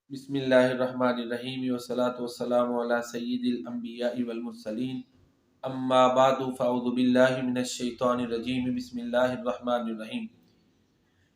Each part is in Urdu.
بسم اللہ الرحمن الرحیم والصلاة والسلام علی سید الانبیاء والمرسلین اما بعد فاعوذ باللہ من الشیطان الرجیم بسم اللہ الرحمن الرحیم۔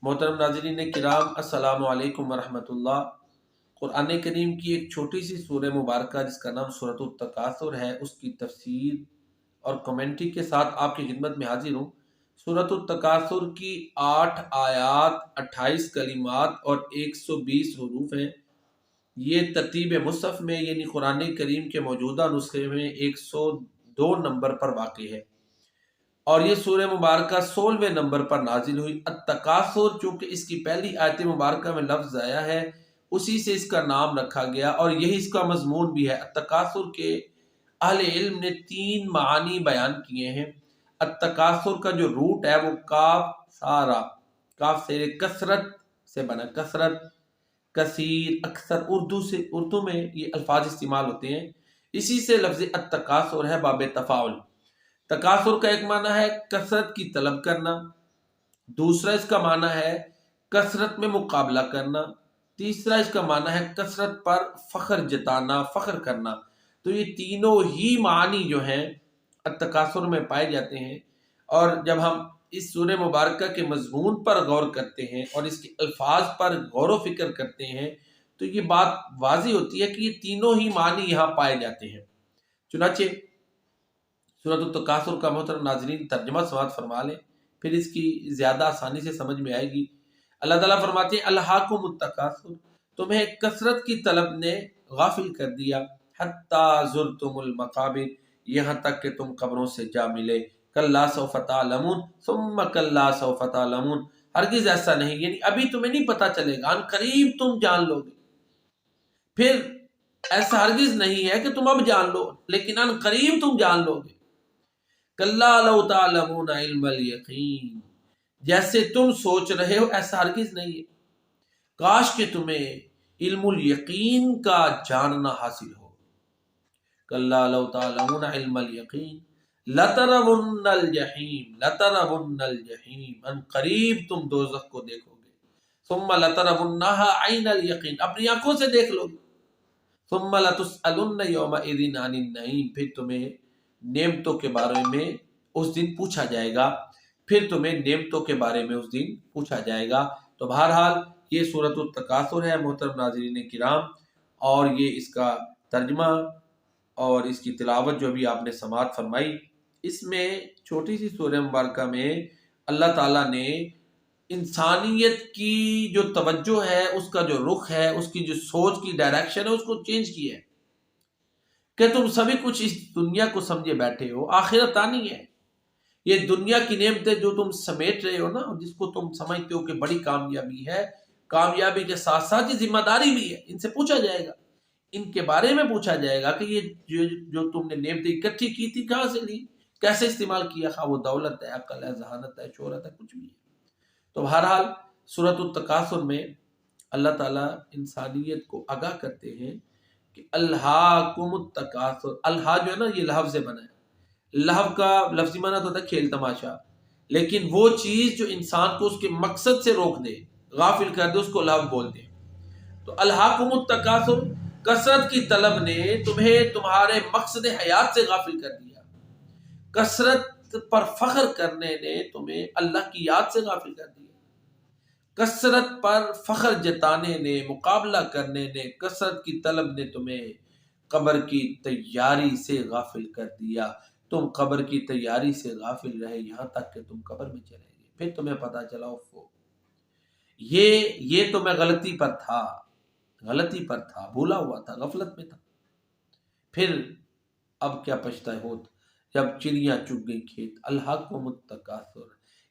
محترم ناظرین کرام، السلام علیکم ورحمۃ اللہ۔ قرآن کریم کی ایک چھوٹی سی سورہ مبارکہ جس کا نام سورۃ التکاثر ہے، اس کی تفسیر اور کمنٹری کے ساتھ آپ کی خدمت میں حاضر ہوں۔ سورۃ التکاثر کی 8 آیات، 28 کلمات اور 120 حروف ہیں۔ یہ ترتیب مصحف میں یعنی قرآن کریم کے موجودہ نسخے میں 102 نمبر پر واقع ہے، اور یہ سورہ مبارکہ 16ویں نمبر پر نازل ہوئی۔ التکاثر چونکہ اس کی پہلی آیت مبارکہ میں لفظ آیا ہے، اسی سے اس کا نام رکھا گیا، اور یہی اس کا مضمون بھی ہے۔ التکاثر کے اہل علم نے 3 معانی بیان کیے ہیں۔ التکاثر کا جو روٹ ہے وہ کاف سارا، کاف سے کثرت سے بنا، کثرت، کثیر، اکثر، اردو میں یہ الفاظ استعمال ہوتے ہیں۔ اسی سے لفظ التکاثر ہے باب تفاعل۔ تکاثر کا ایک معنی ہے کثرت کی طلب کرنا، دوسرا اس کا معنی ہے کثرت میں مقابلہ کرنا، تیسرا اس کا معنی ہے کثرت پر فخر جتانا، فخر کرنا۔ تو یہ تینوں ہی معنی جو ہیں التکاثر میں پائے جاتے ہیں، اور جب ہم اس سورہ مبارکہ کے مضمون پر غور کرتے ہیں اور اس کے الفاظ پر غور و فکر کرتے ہیں تو یہ بات واضح ہوتی ہے کہ یہ تینوں ہی معنی یہاں پائے جاتے ہیں۔ چنانچہ سورۃ التکاثر کا محترم ناظرین ترجمہ سماعت فرما لیں، پھر اس کی زیادہ آسانی سے سمجھ میں آئے گی۔ اللہ تعالیٰ فرماتے ہیں الہاکم التکاثر، تمہیں کثرت کی طلب نے غافل کر دیا، حتی زرتم المقابر، یہاں تک کہ تم قبروں سے جا ملے۔ کلا سوف تعلمون ثم کلا سوف تعلمون، ہرگز ایسا نہیں، یعنی ابھی تمہیں نہیں پتہ چلے گا، ان قریب تم جان لو گے۔ پھر ایسا ہرگز نہیں ہے کہ تم اب جان لو، لیکن ان قریب تم جان لو گے۔ کلا لو تعلمون علم الیقین، جیسے تم سوچ رہے ہو ایسا ہرگز نہیں ہے، کاش کہ تمہیں علم الیقین کا جاننا حاصل ہو۔ کلا لو تعلمون علم الیقین لترون الجحیم، لترون الجحیم، ان قریب تم دوزخ کو دیکھو گے۔ ثم لترونها عین الیقین، اپنی آنکھوں سے دیکھ لو گے۔ ثم لتسألن یومئذ عن النعیم، پھر تمہیں نعمتوں کے بارے میں اس دن پوچھا جائے گا، پھر تمہیں نعمتوں کے بارے میں اس دن پوچھا جائے گا۔ تو بہرحال یہ سورۃ التکاثر ہے محترم ناظرین کرام، اور یہ اس کا ترجمہ اور اس کی تلاوت جو بھی آپ نے سماعت فرمائی، اس میں چھوٹی سی سورہ مبارکہ میں اللہ تعالیٰ نے انسانیت کی جو توجہ ہے، اس کا جو رخ ہے، اس کی جو سوچ کی ڈائریکشن ہے، اس کو چینج کیا ہے کہ تم سبھی کچھ اس دنیا کو سمجھے بیٹھے ہو، آخرت آنی ہے۔ یہ دنیا کی نعمتیں جو تم سمیٹ رہے ہو نا، جس کو تم سمجھتے ہو کہ بڑی کامیابی ہے، کامیابی کے ساتھ ساتھ یہ ذمہ داری بھی ہے، ان سے پوچھا جائے گا، ان کے بارے میں پوچھا جائے گا کہ یہ جو تم نے نعمتیں اکٹھی کی تھی کہاں سے لی، کیسے استعمال کیا، خواہ وہ دولت ہے، عقل ہے، ذہانت ہے، شہرت ہے، کچھ بھی ہے۔ تو بہرحال سورۃ التکاثر میں اللہ تعالیٰ انسانیت کو آگاہ کرتے ہیں کہ الہاکم التکاثر، الہا جو ہے نا یہ لہو سے بنا ہے، لہو کا لفظی معنی تو ہوتا ہے کھیل تماشا، لیکن وہ چیز جو انسان کو اس کے مقصد سے روک دے، غافل کر دے، اس کو لہو بولتے ہیں۔ تو الہاکم التکاثر، کثرت کی طلب نے تمہیں تمہارے مقصد حیات سے غافل کر دیا، کثرت پر فخر کرنے نے تمہیں اللہ کی یاد سے غافل کر دیا، کثرت پر فخر جتانے نے، مقابلہ کرنے نے، کثرت کی طلب نے تمہیں قبر کی تیاری سے غافل کر دیا۔ تم قبر کی تیاری سے غافل رہے یہاں تک کہ تم قبر میں چلے گئے، پھر تمہیں پتا چلا یہ تو میں غلطی پر تھا، بھولا ہوا تھا، غفلت میں تھا۔ پھر اب کیا پچھتائے ہوت جب چڑیاں چگ گئی کھیت۔ الہاکم التکاثر،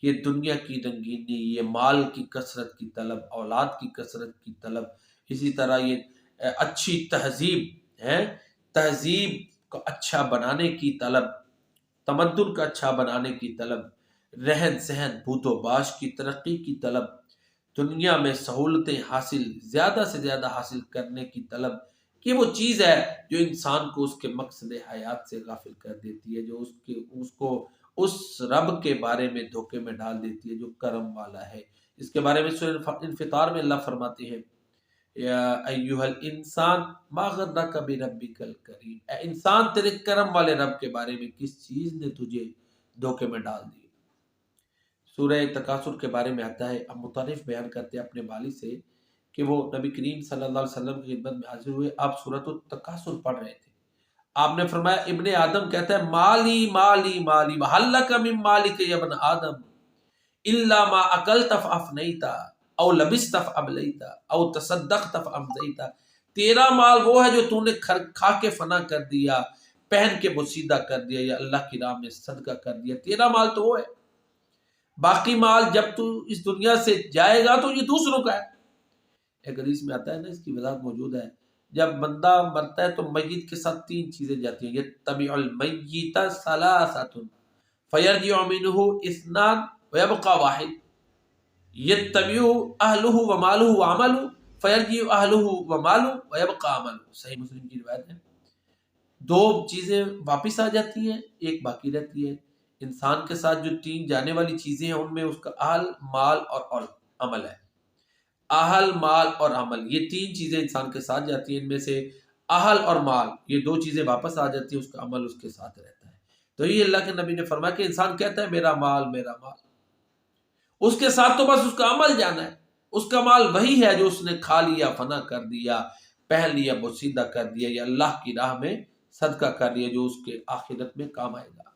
یہ دنیا کی رنگینی، یہ مال کی کثرت کی طلب، اولاد کی کثرت کی طلب، اسی طرح یہ اچھی تہذیب ہے، تہذیب کو اچھا بنانے کی طلب، تمدن کا اچھا بنانے کی طلب، رہن سہن بود و باش کی ترقی کی طلب، دنیا میں سہولتیں زیادہ سے زیادہ حاصل کرنے کی طلب، کہ وہ چیز ہے جو انسان کو اس کے مقصد حیات سے غافل کر دیتی ہے، جو اس کو اس رب کے بارے میں دھوکے میں ڈال دیتی ہے جو کرم والا ہے۔ اس کے بارے میں سورہ انفطار میں اللہ فرماتے ہیں یا ایھا الانسان ما غرک بربک الکریم، اے انسان تیرے کرم والے رب کے بارے میں کس چیز نے تجھے دھوکے میں ڈال دی۔ سورہ تکاثر کے بارے میں آتا ہے، اب مطرف بیان کرتے ہیں اپنے والد سے کہ وہ نبی کریم صلی اللہ علیہ وسلم کی خدمت میں حاضر ہوئے، آپ سورۃ التکاثر پڑھ رہے تھے۔ آپ نے فرمایا، ابن آدم کہتا ہے مالی مالی مالی وہل لک من مالک یا ابن آدم الا ما اکلت فافنیت او لبست فابلیت او تصدقت فامضیت، تیرا مال وہ ہے جو تو نے کھا کے فنا کر دیا، پہن کے بوسیدہ کر دیا یا اللہ کی راہ میں صدقہ کر دیا، تیرا مال تو وہ ہے، باقی مال جب تو اس دنیا سے جائے گا تو یہ دوسروں کا ہے۔ ایک حدیث میں آتا ہے نا، اس کی وضاحت موجود ہے، جب بندہ مرتا ہے تو میت کے ساتھ تین چیزیں جاتی ہیں، یتبع المیت ثلاثۃ فیرجع منہ اثنان ویبقى واحد، یتبع اہلہ ومالہ وعملہ فیرجع اہلہ ومالہ ویبقى عملہ، صحیح مسلم کی روایت ہے۔ دو چیزیں واپس آ جاتی ہیں، ایک باقی رہتی ہے۔ انسان کے ساتھ جو تین جانے والی چیزیں ہیں ان میں اس کا اہل، مال اور عمل ہے۔ اہل، مال اور عمل، یہ تین چیزیں انسان کے ساتھ جاتی ہیں، ان میں سے اہل اور مال یہ دو چیزیں واپس آ جاتی ہیں، اس کا عمل اس کے ساتھ رہتا ہے۔ تو یہ اللہ کے نبی نے فرمایا کہ انسان کہتا ہے میرا مال میرا مال، اس کے ساتھ تو بس اس کا عمل جانا ہے۔ اس کا مال وہی ہے جو اس نے کھا لیا، فنا کر دیا، پہن لیا، بوسیدہ کر دیا یا اللہ کی راہ میں صدقہ کر لیا، جو اس کے آخرت میں کام آئے گا۔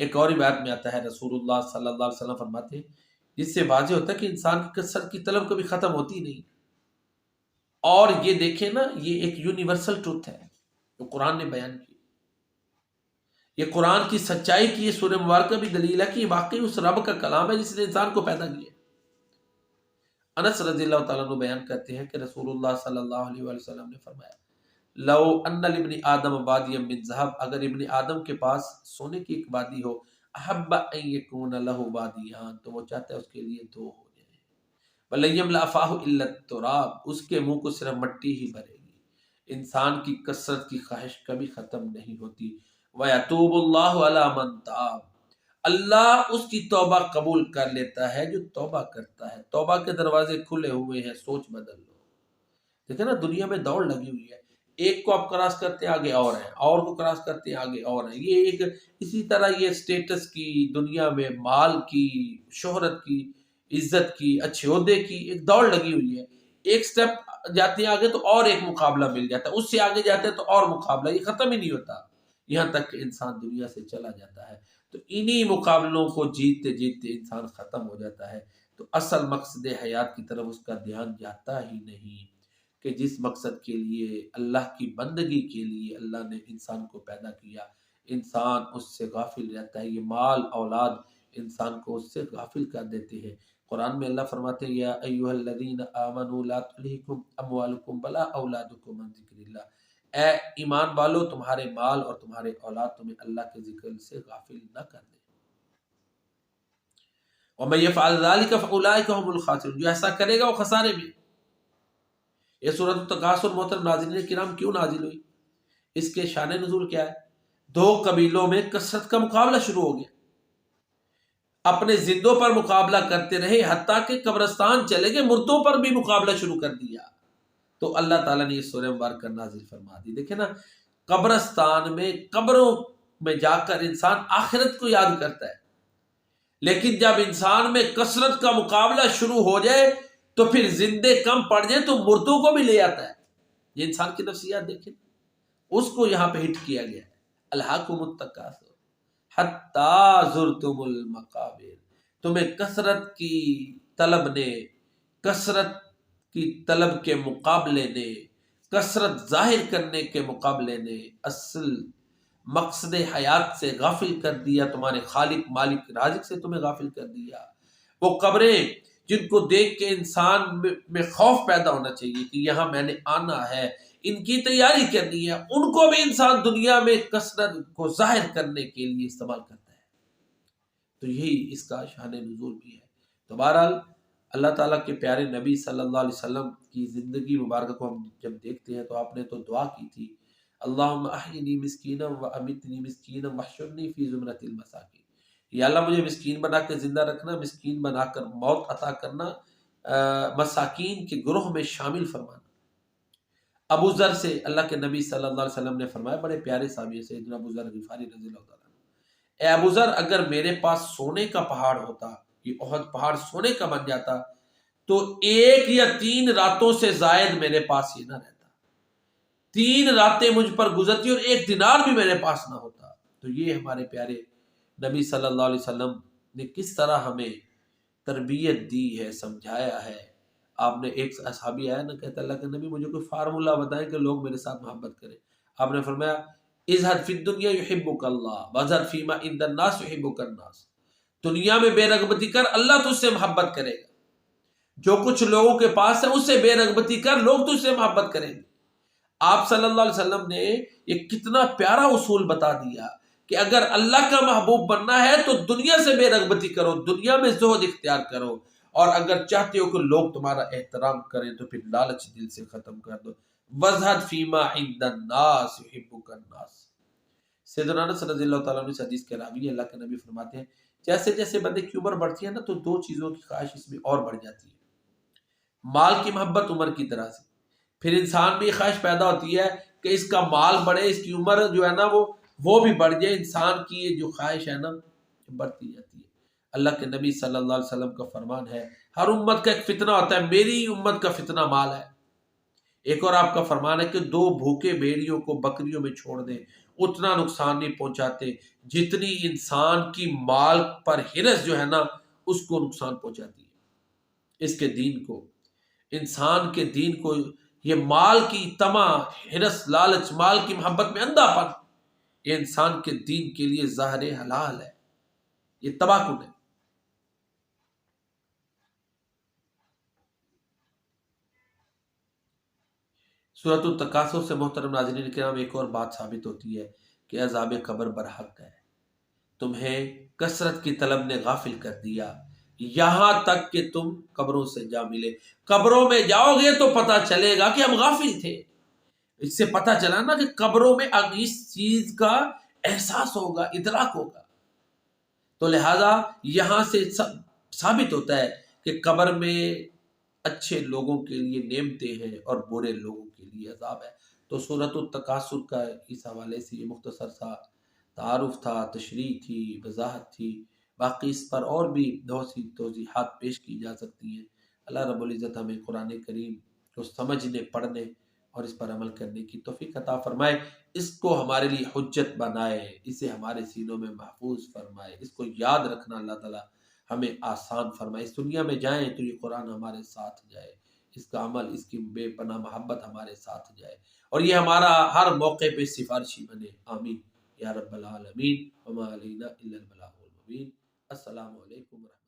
ایک اور روایت میں آتا ہے، رسول اللہ صلی اللہ علیہ وسلم فرماتے ہیں، جس سے واضح ہوتا ہے کہ انسان کی کثرت کی طلب کبھی ختم ہوتی نہیں۔ اور یہ دیکھیں نا، یہ ایک یونیورسل ٹروتھ ہے جو قرآن نے بیان کی، یہ قرآن کی سچائی کی، یہ سورہ مبارکہ بھی دلیل ہے کہ یہ واقعی اس رب کا کلام ہے جس نے انسان کو پیدا کیا۔ انس رضی اللہ تعالیٰ عنہ بیان کرتے ہیں کہ رسول اللہ صلی اللہ علیہ وآلہ وسلم نے فرمایا، لو ان لابن آدم وادیا من ذهب، اگر ابن آدم کے پاس سونے کی ایک وادی ہو، احب ان یکون له وادیان، تو وہ چاہتا ہے اس کے لیے دو ہو جائیں، ولن یملأ فاہ الا التراب، اس کے منہ کو صرف مٹی ہی بھرے گی۔ انسان کی کثرت کی خواہش کبھی ختم نہیں ہوتی۔ وَيَتُوبُ اللَّهُ عَلَى مَن تَابَ، اللہ اس کی توبہ قبول کر لیتا ہے جو توبہ کرتا ہے۔ توبہ کے دروازے کھلے ہوئے ہیں، سوچ بدل لو۔ دیکھیں نا، دنیا میں دوڑ لگی ہوئی ہے، ایک کو آپ کراس کرتے ہیں آگے اور ہیں، اور کو کراس کرتے ہیں آگے اور ہیں، یہ ایک اسی طرح یہ سٹیٹس کی دنیا میں، مال کی، شہرت کی، عزت کی، اچھے عہدے کی ایک دوڑ لگی ہوئی ہے۔ ایک سٹیپ جاتے ہیں آگے تو اور ایک مقابلہ مل جاتا ہے، اس سے آگے جاتے ہیں تو اور مقابلہ، یہ ختم ہی نہیں ہوتا یہاں تک کہ انسان دنیا سے چلا جاتا ہے۔ تو انہی مقابلوں کو جیتتے جیتتے انسان ختم ہو جاتا ہے، تو اصل مقصد حیات کی طرف اس کا دھیان جاتا ہی نہیں، کہ جس مقصد کے لیے، اللہ کی بندگی کے لیے اللہ نے انسان کو پیدا کیا، انسان اس سے غافل رہتا ہے۔ یہ مال اولاد انسان کو اس سے غافل کر دیتے ہیں۔ قرآن میں اللہ فرماتے ہیں، یا ایھا الذین آمنوا لا تلہکم اموالکم ولا اولادکم عن ذکر اللہ، اے ایمان والو تمہارے مال اور تمہارے اولاد تمہیں اللہ کے ذکر سے غافل نہ کر دے۔ ومن یفعل ذلک فاولئک هم الخاسرون، جو ایسا کرے گا وہ خسارے میں۔ یہ سورۃ التکاثر محترم ناظرین کرام کیوں نازل ہوئی؟ اس کے شان نزول کیا ہے؟ دو قبیلوں میں کثرت کا مقابلہ شروع ہو گیا، اپنے زندوں پر مقابلہ کرتے رہے، حتیٰ کہ قبرستان چلے گئے، مردوں پر بھی مقابلہ شروع کر دیا۔ تو اللہ تعالیٰ نے یہ سورہ مبارکہ نازل فرما دی۔ دیکھیں نا، قبرستان میں، قبروں میں جا کر انسان آخرت کو یاد کرتا ہے، لیکن جب انسان میں کثرت کا مقابلہ شروع ہو جائے تو پھر زندے کم پڑ جائیں تو مردوں کو بھی لے آتا ہے۔ یہ انسان کی نفسیات دیکھیں، اس کو یہاں پہ ہٹ کیا گیا ہے۔ الہاکم التکاثر حتی زرتم المقابر، تمہیں کثرت کی طلب نے، کثرت کی طلب کے مقابلے نے، کثرت ظاہر کرنے کے مقابلے نے اصل مقصد حیات سے غافل کر دیا، تمہارے خالق مالک رازق سے تمہیں غافل کر دیا۔ وہ قبریں جن کو دیکھ کے انسان میں خوف پیدا ہونا چاہیے کہ یہاں میں نے آنا ہے، ان کی تیاری کرنی ہے، ان کو بھی انسان دنیا میں کثرت کو ظاہر کرنے کے لیے استعمال کرتا ہے۔ تو یہی اس کا شان نزول بھی ہے۔ تو بہرحال اللہ تعالیٰ کے پیارے نبی صلی اللہ علیہ وسلم کی زندگی مبارکہ کو ہم جب دیکھتے ہیں تو آپ نے تو دعا کی تھی، اللہم احینی مسکینا و امیتنی مسکینا واحشرنی فی زمرۃ المساکین، یا اللہ مجھے مسکین بنا کے زندہ رکھنا، مسکین بنا کر موت عطا کرنا، مساکین کے گروہ میں شامل فرمانا۔ ابو ذر سے اللہ کے نبی صلی اللہ علیہ وسلم نے فرمایا، بڑے پیارے صحابی سے سیدنا ابو ذر غفاری رضی اللہ تعالیٰ عنہ، اے ابو ذر، اگر میرے پاس سونے کا پہاڑ ہوتا، یہ احد پہاڑ سونے کا بن جاتا، تو 1 یا 3 راتوں سے زائد میرے پاس یہ نہ رہتا، 3 راتیں مجھ پر گزرتی اور 1 دینار بھی میرے پاس نہ ہوتا۔ تو یہ ہمارے پیارے نبی صلی اللہ علیہ وسلم نے کس طرح ہمیں تربیت دی ہے، سمجھایا ہے۔ آپ نے ایک صحابی آیا نا، کہتا اللہ کے نبی مجھے کوئی فارمولہ بتائیں کہ لوگ میرے ساتھ محبت کریں۔ آپ نے فرمایا اذہد فی الدنیا یحبک اللہ وذر فیما عند الناس یحبک الناس، دنیا میں بے رغبتی کر، اللہ تجھ سے محبت کرے گا۔ جو کچھ لوگوں کے پاس ہے اس سے بے رغبتی کر، لوگ تجھ سے محبت کریں گے۔ آپ صلی اللہ علیہ وسلم نے یہ کتنا پیارا اصول بتا دیا کہ اگر اللہ کا محبوب بننا ہے تو دنیا سے بے رغبتی کرو، دنیا میں زہد اختیار کرو، اور اگر چاہتے ہو کہ لوگ تمہارا احترام کریں تو پھر لالچ دل سے ختم کر دو۔ وَازْهَدْ فِيمَا عِنْدَ النَّاسِ يُحِبُّكَ النَّاسِ۔ سیدنا انس رضی اللہ تعالیٰ عنہ اس حدیث کے راوی اللہ کے نبی فرماتے ہیں جیسے جیسے بندے کی عمر بڑھتی ہے نا تو 2 چیزوں کی خواہش اس میں اور بڑھ جاتی ہے۔ مال کی محبت عمر کی طرح سے، پھر انسان میں یہ خواہش پیدا ہوتی ہے کہ اس کا مال بڑھے، اس کی عمر جو ہے نا وہ بھی بڑھ جائے، انسان کی یہ جو خواہش ہے نا بڑھتی جاتی ہے۔ اللہ کے نبی صلی اللہ علیہ وسلم کا فرمان ہے ہر امت کا ایک فتنہ ہوتا ہے، میری امت کا فتنہ مال ہے۔ ایک اور آپ کا فرمان ہے کہ 2 بھوکے بھیڑیوں کو بکریوں میں چھوڑ دیں، اتنا نقصان نہیں پہنچاتے جتنی انسان کی مال پر ہرس جو ہے نا اس کو نقصان پہنچاتی ہے۔ اس کے دین کو، انسان کے دین کو، یہ مال کی طمع، ہرس، لالچ، مال کی محبت میں اندھا پن، یہ انسان کے دین کے لیے ظاہر حلال ہے، یہ تباہ کن ہے۔ سورۃ التکاثر سے محترم ناظرین کرام ایک اور بات ثابت ہوتی ہے کہ عذاب قبر برحق ہے۔ تمہیں کثرت کی طلب نے غافل کر دیا یہاں تک کہ تم قبروں سے جا ملے۔ قبروں میں جاؤ گے تو پتہ چلے گا کہ ہم غافل تھے۔ اس سے پتہ چلا نا کہ قبروں میں اس چیز کا احساس ہوگا، ادراک ہوگا۔ تو لہذا یہاں سے ثابت ہوتا ہے کہ قبر میں اچھے لوگوں کے لیے نعمتیں ہیں اور برے لوگوں کے لیے عذاب ہے۔ تو سورۃ التکاثر کا اس حوالے سے یہ مختصر سا تعارف تھا، تشریح تھی، وضاحت تھی۔ باقی اس پر اور بھی بہت سی توضیحات پیش کی جا سکتی ہیں۔ اللہ رب العزت ہمیں قرآن کریم کو سمجھنے، پڑھنے اور اس پر عمل کرنے کی توفیق عطا فرمائے، اس کو ہمارے لیے حجت بنائے، اسے ہمارے سینوں میں محفوظ فرمائے، اس کو یاد رکھنا اللہ تعالیٰ ہمیں آسان فرمائے۔ اس دنیا میں جائیں تو یہ قرآن ہمارے ساتھ جائے، اس کا عمل، اس کی بے پناہ محبت ہمارے ساتھ جائے، اور یہ ہمارا ہر موقع پہ سفارشی بنے۔ آمین یا رب العالمین۔ وما علینا الا البلاغ المبین۔ السلام علیکم ورحمۃ اللہ۔